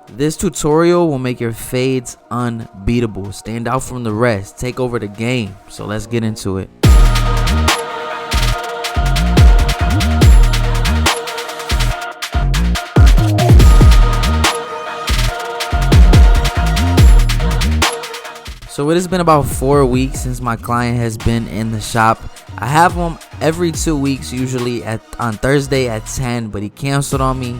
This tutorial will make your fades unbeatable, stand out from the rest, take over the game. So let's get into it. So it has been about 4 weeks since my client has been in the shop. I have him every 2 weeks, usually on Thursday at 10, but he canceled on me,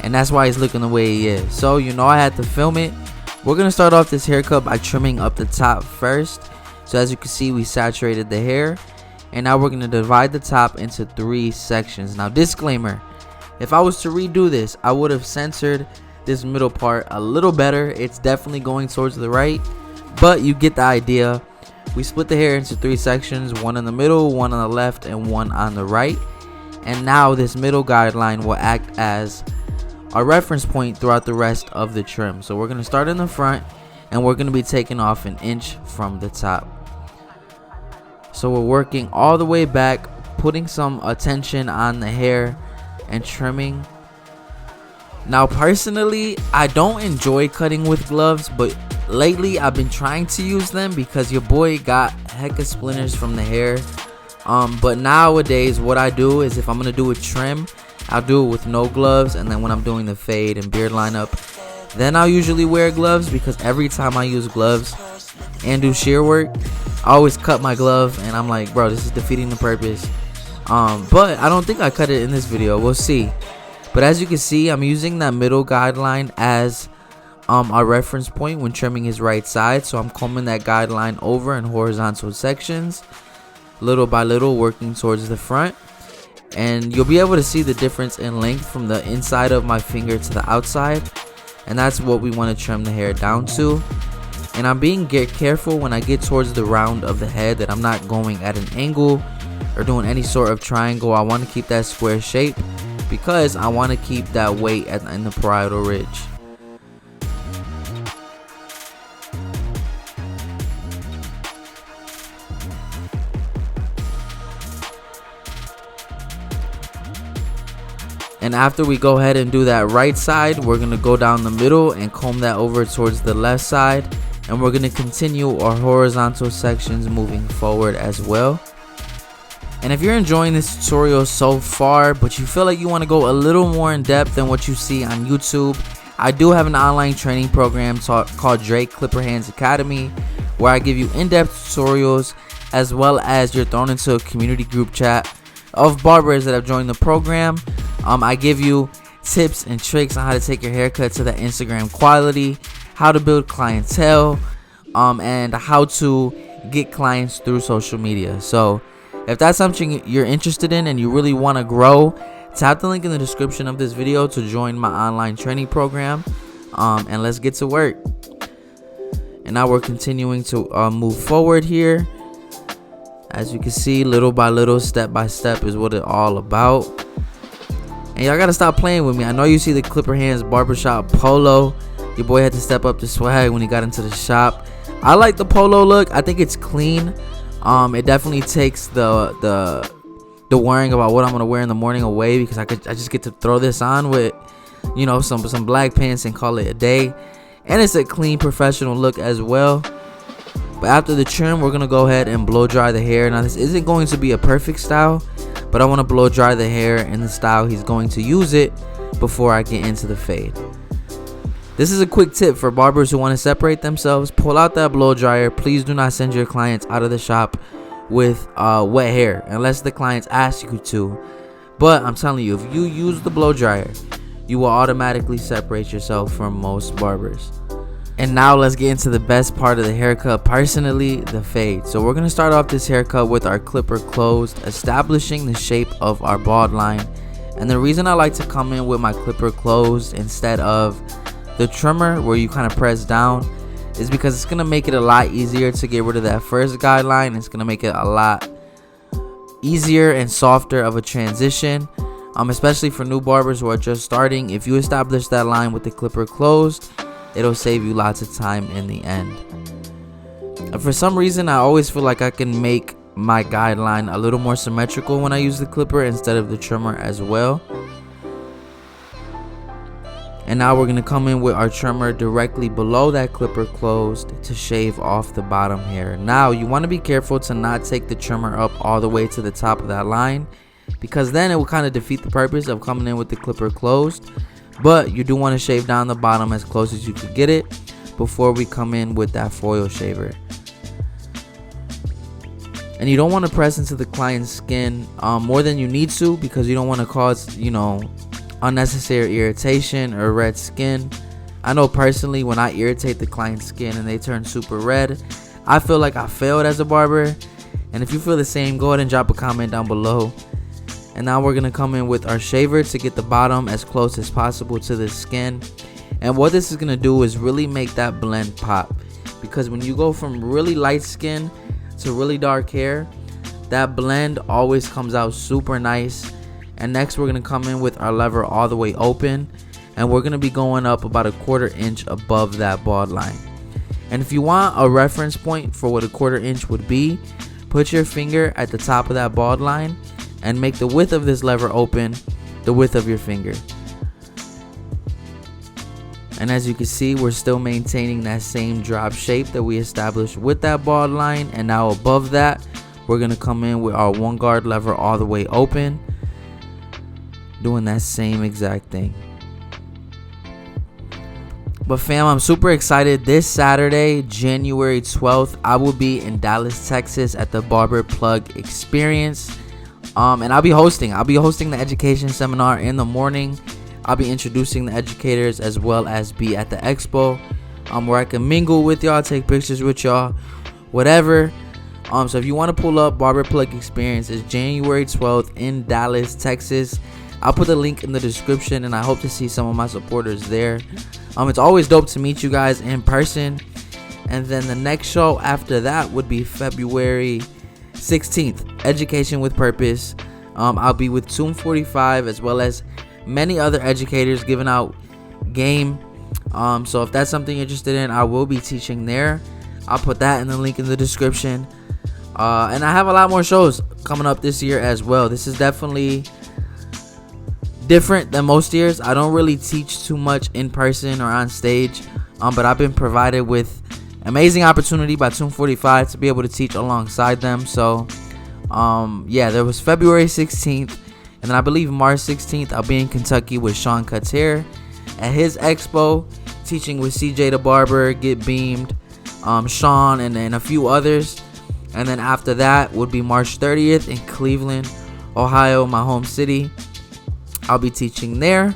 and that's why he's looking the way he is. So I had to film it. We're gonna start off this haircut by trimming up the top first. So as you can see, we saturated the hair, and now we're gonna divide the top into 3 sections. Now, disclaimer, if I was to redo this, I would have censored this middle part a little better. It's definitely going towards the right, but you get the idea. We split the hair into 3 sections, one in the middle, one on the left, and one on the right. And now this middle guideline will act as a reference point throughout the rest of the trim. So we're going to start in the front, and we're going to be taking off 1 inch from the top. So we're working all the way back, putting some attention on the hair and trimming. Now, personally, I don't enjoy cutting with gloves, but lately I've been trying to use them because your boy got hecka splinters from the hair. But nowadays what I do is, if I'm gonna do a trim, I'll do it with no gloves, and then when I'm doing the fade and beard lineup, then I'll usually wear gloves, because every time I use gloves and do shear work, I always cut my glove, and I'm like, bro, this is defeating the purpose. But I don't think I cut it in this video. We'll see. But as you can see, I'm using that middle guideline as our reference point when trimming his right side. So I'm combing that guideline over in horizontal sections, little by little, working towards the front. And you'll be able to see the difference in length from the inside of my finger to the outside, and that's what we want to trim the hair down to. And I'm being careful when I get towards the round of the head, that I'm not going at an angle or doing any sort of triangle. I want to keep that square shape because I want to keep that weight in the parietal ridge. And after we go ahead and do that right side, we're going to go down the middle and comb that over towards the left side. And we're going to continue our horizontal sections moving forward as well. And if you're enjoying this tutorial so far, but you feel like you want to go a little more in depth than what you see on YouTube, I do have an online training program called Dreclipperhands Academy, where I give you in-depth tutorials, as well as you're thrown into a community group chat of barbers that have joined the program. I give you tips and tricks on how to take your haircut to the Instagram quality, how to build clientele, and how to get clients through social media. So if that's something you're interested in and you really want to grow, tap the link in the description of this video to join my online training program, and let's get to work. And now we're continuing to move forward here. As you can see, little by little, step by step is what it's all about. And y'all gotta stop playing with me. I know you see the Clipperhands Barbershop polo. Your boy had to step up the swag when he got into the shop. I like the polo look. I think it's clean. It definitely takes the worrying about what I'm gonna wear in the morning away, because I just get to throw this on with some black pants and call it a day. And it's a clean, professional look as well. But after the trim, we're gonna go ahead and blow dry the hair. Now, this isn't going to be a perfect style, but I want to blow dry the hair in the style he's going to use it before I get into the fade. This is a quick tip for barbers who want to separate themselves. Pull out that blow dryer. Please do not send your clients out of the shop with wet hair unless the clients ask you to. But I'm telling you, if you use the blow dryer, you will automatically separate yourself from most barbers. And now let's get into the best part of the haircut, personally, the fade. So we're going to start off this haircut with our clipper closed, establishing the shape of our bald line. And the reason I like to come in with my clipper closed instead of the trimmer where you kind of press down is because it's going to make it a lot easier to get rid of that first guideline. It's going to make it a lot easier and softer of a transition, especially for new barbers who are just starting. If you establish that line with the clipper closed, it'll save you lots of time in the end. And for some reason, I always feel like I can make my guideline a little more symmetrical when I use the clipper instead of the trimmer as well. And now we're going to come in with our trimmer directly below that clipper closed to shave off the bottom hair. Now you want to be careful to not take the trimmer up all the way to the top of that line, because then it will kind of defeat the purpose of coming in with the clipper closed. But you do want to shave down the bottom as close as you could get it before we come in with that foil shaver. And you don't want to press into the client's skin more than you need to, because you don't want to cause, unnecessary irritation or red skin. I know personally, when I irritate the client's skin and they turn super red, I feel like I failed as a barber. And if you feel the same, go ahead and drop a comment down below. And now we're going to come in with our shaver to get the bottom as close as possible to the skin. And what this is going to do is really make that blend pop, because when you go from really light skin to really dark hair, that blend always comes out super nice. And next we're going to come in with our lever all the way open, and we're going to be going up about a 1/4 inch above that bald line. And if you want a reference point for what a 1/4 inch would be, put your finger at the top of that bald line and make the width of this lever open the width of your finger. And as you can see, we're still maintaining that same drop shape that we established with that bald line. And now above that, we're going to come in with our 1 guard lever all the way open, doing that same exact thing. But fam, I'm super excited. This Saturday, January 12th, I will be in Dallas, Texas at the Barber Plug Experience. And I'll be hosting the education seminar in the morning. I'll be introducing the educators as well as be at the expo, where I can mingle with y'all, take pictures with y'all, whatever. So if you want to pull up, Barber Plug Experience is January 12th in Dallas, Texas. I'll put the link in the description, and I hope to see some of my supporters there. It's always dope to meet you guys in person. And then the next show after that would be February 16th, Education with Purpose. I'll be with Tomb 45 as well as many other educators giving out game. So if that's something you're interested in, I will be teaching there. I'll put that in the link in the description. And I have a lot more shows coming up this year as well. This is definitely different than most years. I don't really teach too much in person or on stage, but I've been provided with amazing opportunity by Tomb 45 to be able to teach alongside them. So yeah, there was February 16th, and then I believe March 16th I'll be in Kentucky with Sean Cutter at his expo, teaching with CJ the Barber, Get Beamed, Sean, and then a few others. And then after that would be March 30th in Cleveland, Ohio, my home city. I'll be teaching there.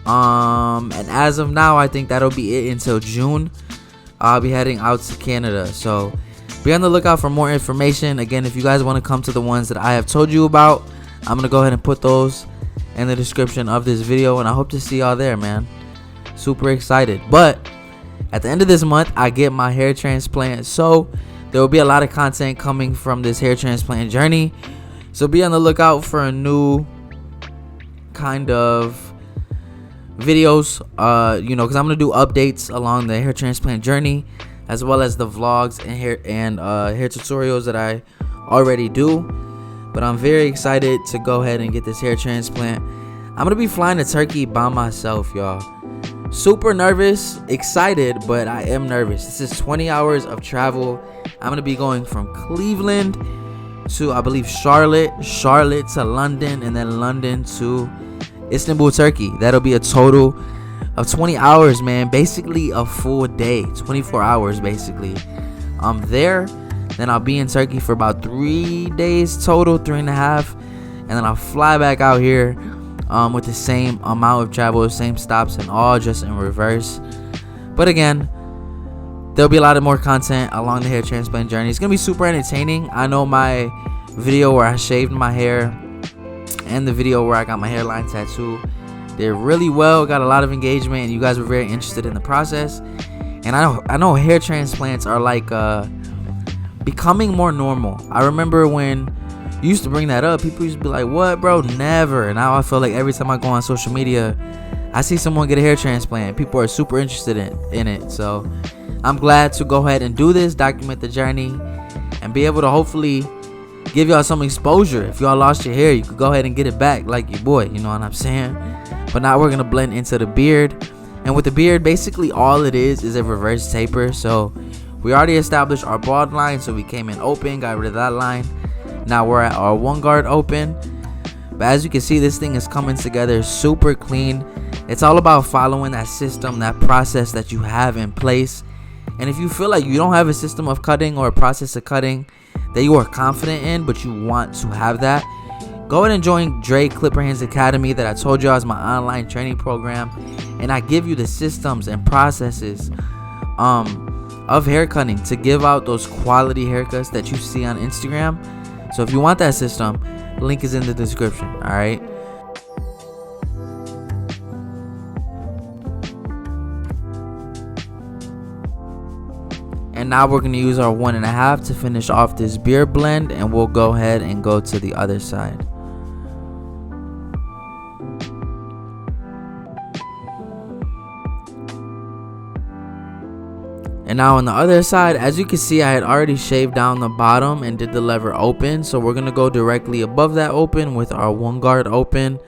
And as of now, I think that'll be it until June. I'll be heading out to Canada. So be on the lookout for more information. Again, if you guys want to come to the ones that I have told you about, I'm going to go ahead and put those in the description of this video. And I hope to see y'all there, man. Super excited. But at the end of this month, I get my hair transplant. So there will be a lot of content coming from this hair transplant journey. So be on the lookout for a new kind of videos, because I'm gonna do updates along the hair transplant journey, as well as the vlogs and hair tutorials that I already do. But I'm very excited to go ahead and get this hair transplant. I'm gonna be flying to Turkey by myself, y'all. Super nervous, excited, but I am nervous. This is 20 hours of travel. I'm gonna be going from Cleveland to, I believe, Charlotte to London, and then London to Istanbul, Turkey. That'll be a total of 20 hours, man. Basically a full day, 24 hours basically. I'm there, then I'll be in Turkey for about 3 days total, 3.5, and then I'll fly back out here with the same amount of travel, same stops and all, just in reverse. But again, there'll be a lot of more content along the hair transplant journey. It's gonna be super entertaining. I know my video where I shaved my hair and the video where I got my hairline tattoo did really well, got a lot of engagement, and you guys were very interested in the process. And I know hair transplants are like becoming more normal. I remember when you used to bring that up, people used to be like, what, bro? Never. And now I feel like every time I go on social media, I see someone get a hair transplant. People are super interested in it. So I'm glad to go ahead and do this, document the journey, and be able to hopefully give y'all some exposure. If y'all lost your hair, you could go ahead and get it back like your boy, you know what I'm saying? But now we're gonna blend into the beard. And with the beard, basically all it is a reverse taper. So we already established our bald line, so we came in open, got rid of that line. Now we're at our one guard open. But as you can see, this thing is coming together super clean. It's all about following that system, that process that you have in place. And if you feel like you don't have a system of cutting or a process of cutting that you are confident in, but you want to have that, go ahead and join Dreclipperhands Academy that I told you is my online training program. And I give you the systems and processes of hair cutting to give out those quality haircuts that you see on Instagram. So if you want that system, link is in the description. All right. And now we're going to use our 1.5 to finish off this beard blend, and we'll go ahead and go to the other side. And now on the other side, as you can see, I had already shaved down the bottom and did the lever open. So we're going to go directly above that open with our one guard open.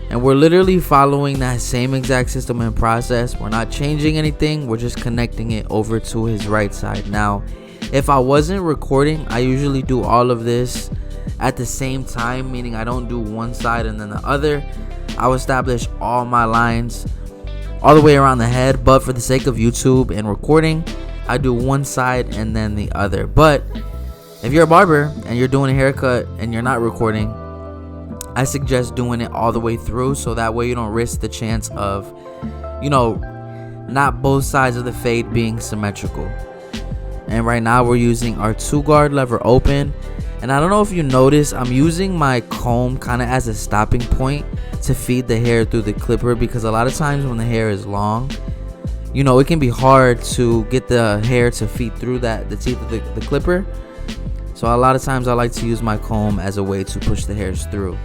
And we're literally following that same exact system and process. We're not changing anything. We're just connecting it over to his right side. Now, if I wasn't recording, I usually do all of this at the same time, meaning I don't do one side and then the other. I'll establish all my lines all the way around the head, but for the sake of YouTube and recording, I do one side and then the other. But if you're a barber and you're doing a haircut and you're not recording, I suggest doing it all the way through, so that way you don't risk the chance of, not both sides of the fade being symmetrical. And right now we're using our 2-guard lever open. And I don't know if you notice, I'm using my comb kind of as a stopping point to feed the hair through the clipper, because a lot of times when the hair is long, it can be hard to get the hair to feed through the teeth of the clipper. So a lot of times I like to use my comb as a way to push the hairs through.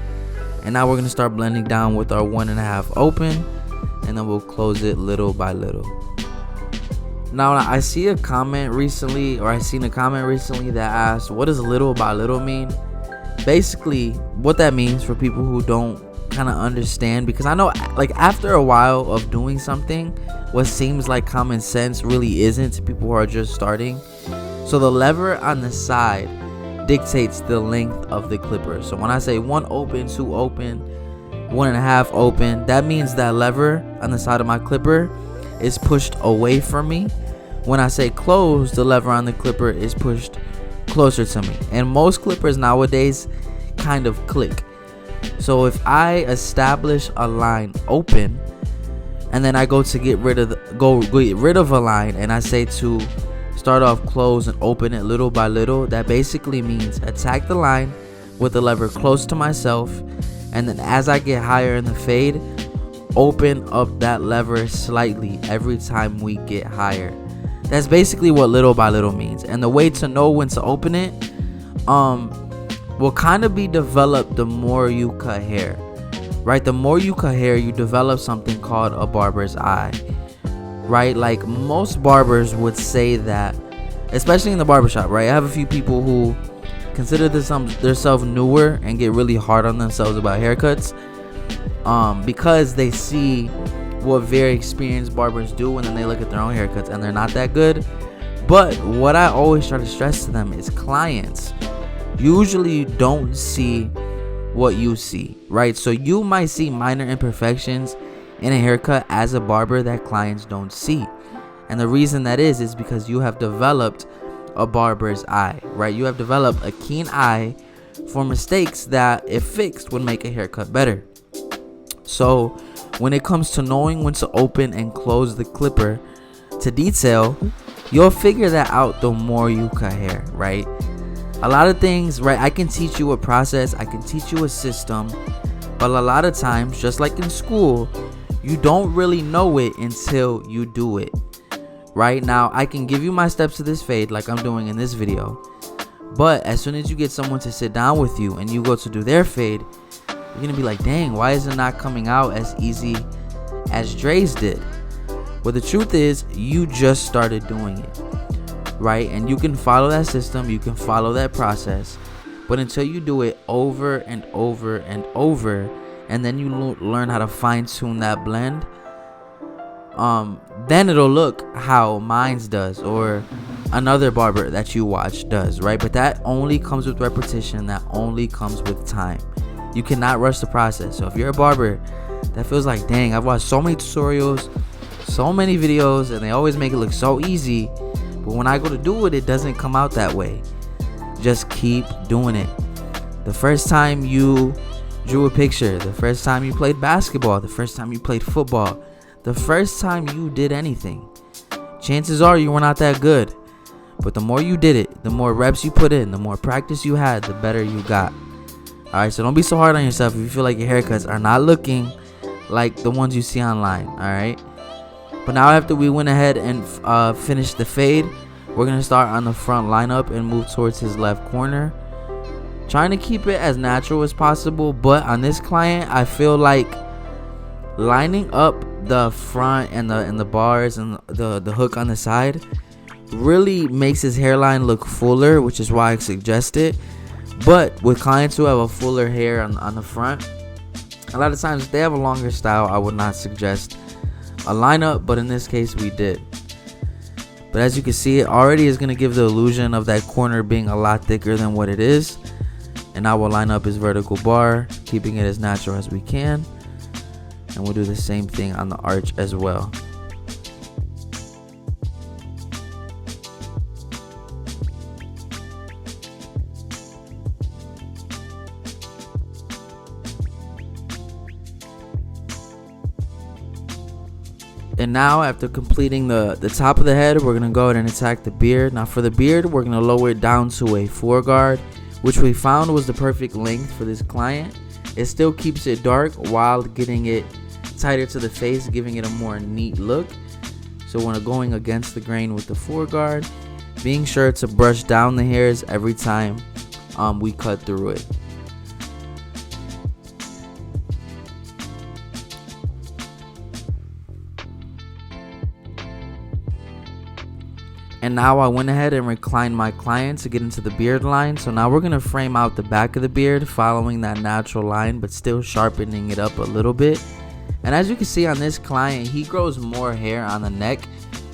And now we're going to start blending down with our 1.5 open, and then we'll close it little by little. Now I seen a comment recently that asked, what does little by little mean? Basically, what that means for people who don't kind of understand, because I know like after a while of doing something, what seems like common sense really isn't to people who are just starting. So the lever on the side dictates the length of the clipper. So when I say 1 open, 2 open, 1.5 open, that means that lever on the side of my clipper is pushed away from me. When I say close, the lever on the clipper is pushed closer to me. And most clippers nowadays kind of click. So if I establish a line open and then I go to get rid of a line, and I say to start off close and open it little by little, that basically means attack the line with the lever close to myself, and then as I get higher in the fade, open up that lever slightly every time we get higher. That's basically what little by little means. And the way to know when to open it will kind of be developed the more you cut hair, right? The more you cut hair, you develop something called a barber's eye, right? Like most barbers would say that, especially in the barbershop, right? I have a few people who consider themselves newer and get really hard on themselves about haircuts because they see what very experienced barbers do, and then they look at their own haircuts and they're not that good. But what I always try to stress to them is clients usually don't see what you see, right? So you might see minor imperfections in a haircut as a barber that clients don't see. And the reason that is because you have developed a barber's eye, right? You have developed a keen eye for mistakes that, if fixed, would make a haircut better. So when it comes to knowing when to open and close the clipper to detail, you'll figure that out the more you cut hair, right? A lot of things, right? I can teach you a process, I can teach you a system, but a lot of times, just like in school, you don't really know it until you do it. Right now, I can give you my steps to this fade like I'm doing in this video, but as soon as you get someone to sit down with you and you go to do their fade, you're gonna be like, dang, why is it not coming out as easy as Dre's did? Well, the truth is, you just started doing it, right? And you can follow that system, you can follow that process, but until you do it over and over and over, and then you learn how to fine-tune that blend, then it'll look how mine's does or another barber that you watch does, right? But that only comes with repetition. That only comes with time. You cannot rush the process. So if you're a barber that feels like, dang, I've watched so many tutorials, so many videos, and they always make it look so easy, but when I go to do it, it doesn't come out that way. Just keep doing it. The first time you drew a picture, the first time you played basketball, the first time you played football, the first time you did anything, chances are you were not that good. But the more you did it, the more reps you put in, the more practice you had, the better you got. Alright, so don't be so hard on yourself if you feel like your haircuts are not looking like the ones you see online. Alright, but now after we went ahead and finished the fade, we're going to start on the front lineup and move towards his left corner, trying to keep it as natural as possible. But on this client, I feel like lining up the front and the bars and the hook on the side really makes his hairline look fuller, which is why I suggest it. But with clients who have a fuller hair on the front, a lot of times if they have a longer style, I would not suggest a lineup, but in this case we did. But as you can see, it already is going to give the illusion of that corner being a lot thicker than what it is. And I will line up his vertical bar, keeping it as natural as we can. And we'll do the same thing on the arch as well. And now after completing the top of the head, we're going to go ahead and attack the beard. Now for the beard, we're going to lower it down to a 4-guard, which we found was the perfect length for this client. It still keeps it dark while getting it tighter to the face, giving it a more neat look. So when going against the grain with the 4-guard, being sure to brush down the hairs every time we cut through it. And now I went ahead and reclined my client to get into the beard line. So now we're going to frame out the back of the beard, following that natural line, but still sharpening it up a little bit. And as you can see on this client, he grows more hair on the neck.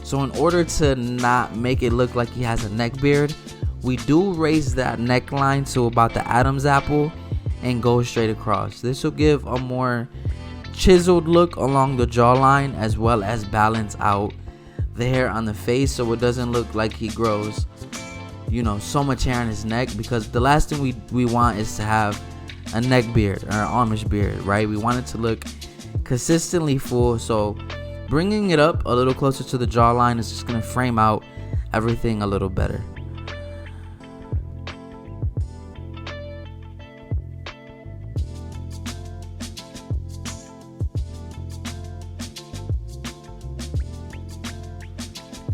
So in order to not make it look like he has a neck beard, we do raise that neckline to about the Adam's apple and go straight across. This will give a more chiseled look along the jawline, as well as balance out the hair on the face, so it doesn't look like he grows, you know, so much hair on his neck. Because the last thing we want is to have a neck beard or an Amish beard, right? We want it to look consistently full. So bringing it up a little closer to the jawline is just going to frame out everything a little better.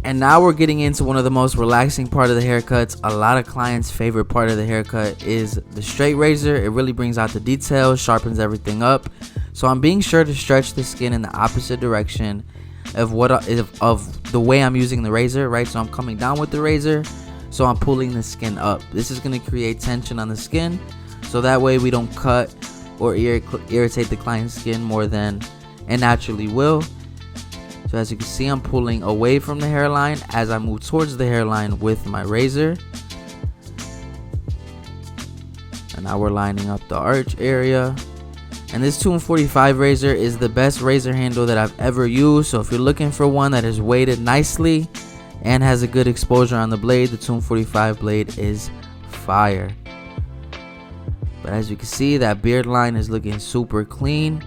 And now we're getting into one of the most relaxing part of the haircuts. A lot of clients' favorite part of the haircut is the straight razor. It really brings out the details, sharpens everything up. So I'm being sure to stretch the skin in the opposite direction of the way I'm using the razor, right? So I'm coming down with the razor, so I'm pulling the skin up. This is going to create tension on the skin, so that way we don't cut or irritate the client's skin more than it naturally will. So as you can see, I'm pulling away from the hairline as I move towards the hairline with my razor. And now we're lining up the arch area. And this 245 razor is the best razor handle that I've ever used. So if you're looking for one that is weighted nicely and has a good exposure on the blade, the 245 blade is fire. But as you can see, that beard line is looking super clean.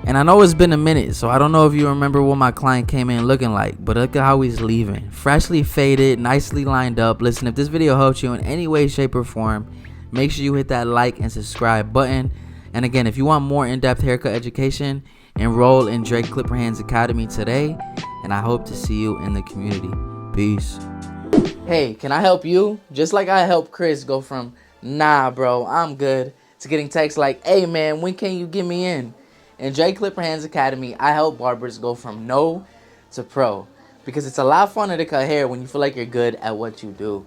And I know it's been a minute, so I don't know if you remember what my client came in looking like, but look at how he's leaving. Freshly faded, nicely lined up. Listen, if this video helped you in any way, shape, or form, make sure you hit that like and subscribe button. And again, if you want more in-depth haircut education, enroll in Dreclipperhands Academy today, and I hope to see you in the community. Peace. Hey, can I help you? Just like I helped Chris go from, nah, bro, I'm good, to getting texts like, hey, man, when can you get me in? In Dreclipperhands Academy, I help barbers go from no to pro, because it's a lot funner to cut hair when you feel like you're good at what you do.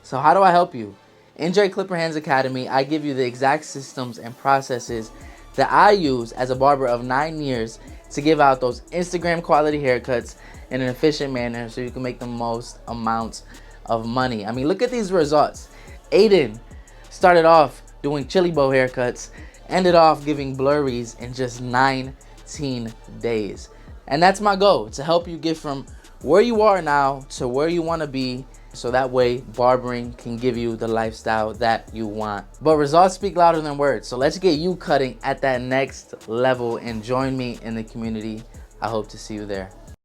So how do I help you? In Dreclipperhands Academy, I give you the exact systems and processes that I use as a barber of 9 years to give out those Instagram quality haircuts in an efficient manner so you can make the most amount of money. I mean, look at these results. Aiden started off doing chili bow haircuts, ended off giving blurries in just 19 days. And that's my goal, to help you get from where you are now to where you want to be, so that way barbering can give you the lifestyle that you want. But results speak louder than words, so let's get you cutting at that next level and join me in the community. I hope to see you there.